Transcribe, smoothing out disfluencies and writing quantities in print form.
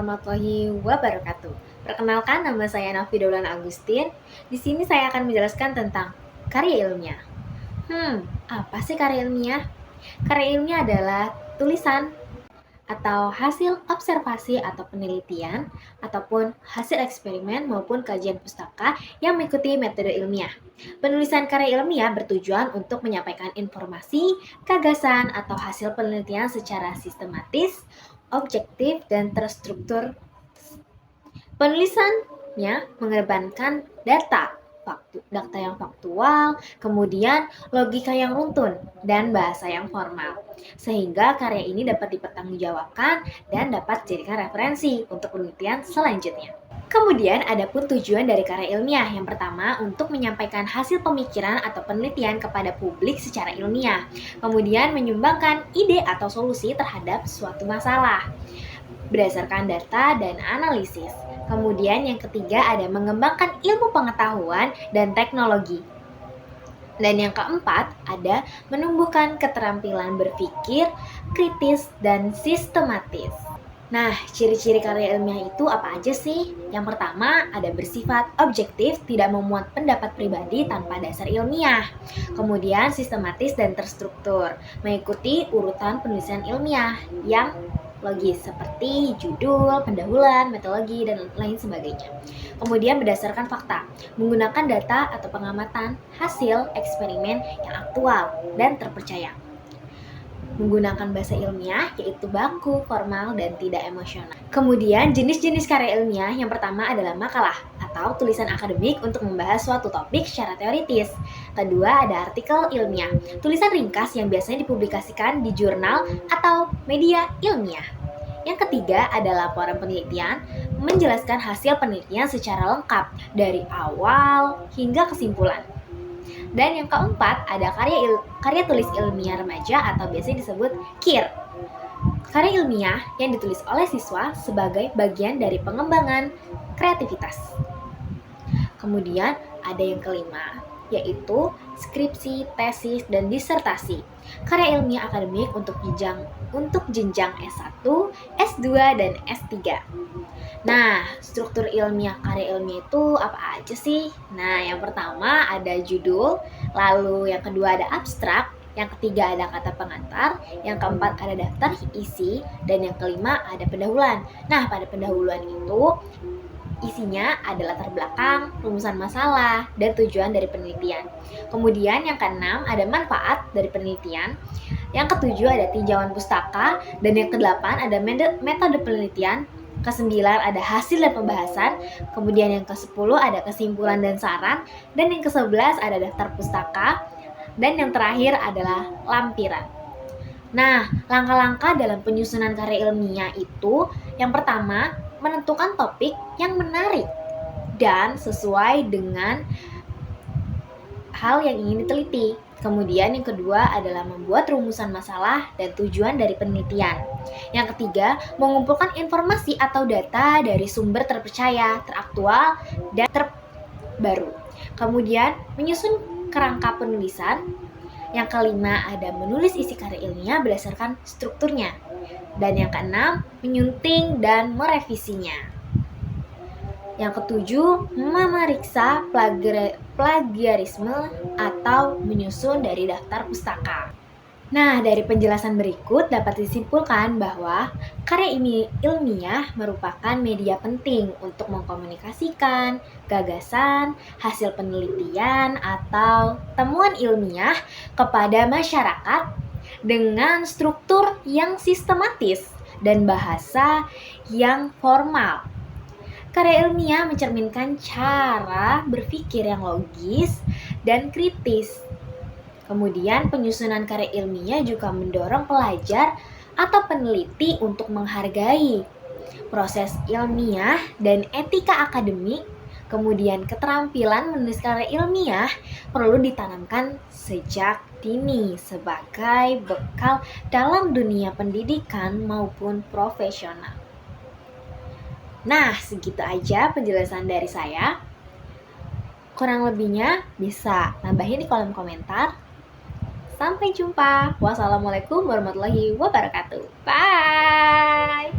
warahmatullahi wabarakatuh. Perkenalkan, nama saya Nafi Daulan Agustin. Di sini saya akan menjelaskan tentang karya ilmiah. Apa sih karya ilmiah? Karya ilmiah adalah tulisan atau hasil observasi atau penelitian ataupun hasil eksperimen maupun kajian pustaka yang mengikuti metode ilmiah. Penulisan karya ilmiah bertujuan untuk menyampaikan informasi, gagasan, atau hasil penelitian secara sistematis, objektif, dan terstruktur. Penulisannya mengedepankan data yang faktual, kemudian logika yang runtun, dan bahasa yang formal. Sehingga karya ini dapat dipertanggungjawabkan dan dapat dijadikan referensi untuk penelitian selanjutnya. Kemudian ada pun tujuan dari karya ilmiah. Yang pertama, untuk menyampaikan hasil pemikiran atau penelitian kepada publik secara ilmiah. Kemudian menyumbangkan ide atau solusi terhadap suatu masalah berdasarkan data dan analisis. Kemudian yang ketiga ada mengembangkan ilmu pengetahuan dan teknologi. Dan yang keempat ada menumbuhkan keterampilan berpikir, kritis, dan sistematis. Nah, ciri-ciri karya ilmiah itu apa aja sih? Yang pertama, ada bersifat objektif, tidak memuat pendapat pribadi tanpa dasar ilmiah. Kemudian, sistematis dan terstruktur, mengikuti urutan penulisan ilmiah yang logis seperti judul, pendahuluan, metodologi, dan lain sebagainya. Kemudian berdasarkan fakta, menggunakan data atau pengamatan hasil eksperimen yang aktual dan terpercaya. Menggunakan bahasa ilmiah yaitu baku, formal, dan tidak emosional. Kemudian jenis-jenis karya ilmiah yang pertama adalah makalah atau tulisan akademik untuk membahas suatu topik secara teoritis. Kedua ada artikel ilmiah, tulisan ringkas yang biasanya dipublikasikan di jurnal atau media ilmiah. Yang ketiga ada laporan penelitian, menjelaskan hasil penelitian secara lengkap dari awal hingga kesimpulan. Dan yang keempat ada karya tulis ilmiah remaja atau biasanya disebut KIR. Karya ilmiah yang ditulis oleh siswa sebagai bagian dari pengembangan kreativitas. Kemudian ada yang kelima, yaitu skripsi, tesis, dan disertasi. Karya ilmiah akademik untuk jenjang S1, S2, dan S3. Nah, struktur ilmiah karya ilmiah itu apa aja sih? Nah, yang pertama ada judul, lalu yang kedua ada abstrak, yang ketiga ada kata pengantar, yang keempat ada daftar isi, dan yang kelima ada pendahuluan. Nah, pada pendahuluan itu isinya ada latar belakang, rumusan masalah, dan tujuan dari penelitian. Kemudian yang keenam ada manfaat dari penelitian. Yang ketujuh ada tinjauan pustaka, dan yang kedelapan ada metode penelitian. Kesembilan ada hasil dan pembahasan. Kemudian yang kesepuluh ada kesimpulan dan saran. Dan yang kesebelas ada daftar pustaka. Dan yang terakhir adalah lampiran. Nah, langkah-langkah dalam penyusunan karya ilmiah itu yang pertama, menentukan topik yang menarik dan sesuai dengan hal yang ingin diteliti. Kemudian yang kedua adalah membuat rumusan masalah dan tujuan dari penelitian. Yang ketiga, mengumpulkan informasi atau data dari sumber terpercaya, teraktual, dan terbaru. Kemudian menyusun kerangka penulisan. Yang kelima ada menulis isi karya ilmiah berdasarkan strukturnya. Dan yang keenam, menyunting dan merevisinya. Yang ketujuh, memeriksa plagiarisme atau menyusun dari daftar pustaka. Nah, dari penjelasan berikut dapat disimpulkan bahwa karya ilmiah merupakan media penting untuk mengkomunikasikan gagasan, hasil penelitian, atau temuan ilmiah kepada masyarakat dengan struktur yang sistematis dan bahasa yang formal. Karya ilmiah mencerminkan cara berpikir yang logis dan kritis. Kemudian penyusunan karya ilmiah juga mendorong pelajar atau peneliti untuk menghargai proses ilmiah dan etika akademik. Kemudian keterampilan menulis karya ilmiah perlu ditanamkan sejak dini sebagai bekal dalam dunia pendidikan maupun profesional. Nah, segitu aja penjelasan dari saya. Kurang lebihnya bisa tambahin di kolom komentar. Sampai jumpa. Wassalamualaikum warahmatullahi wabarakatuh. Bye.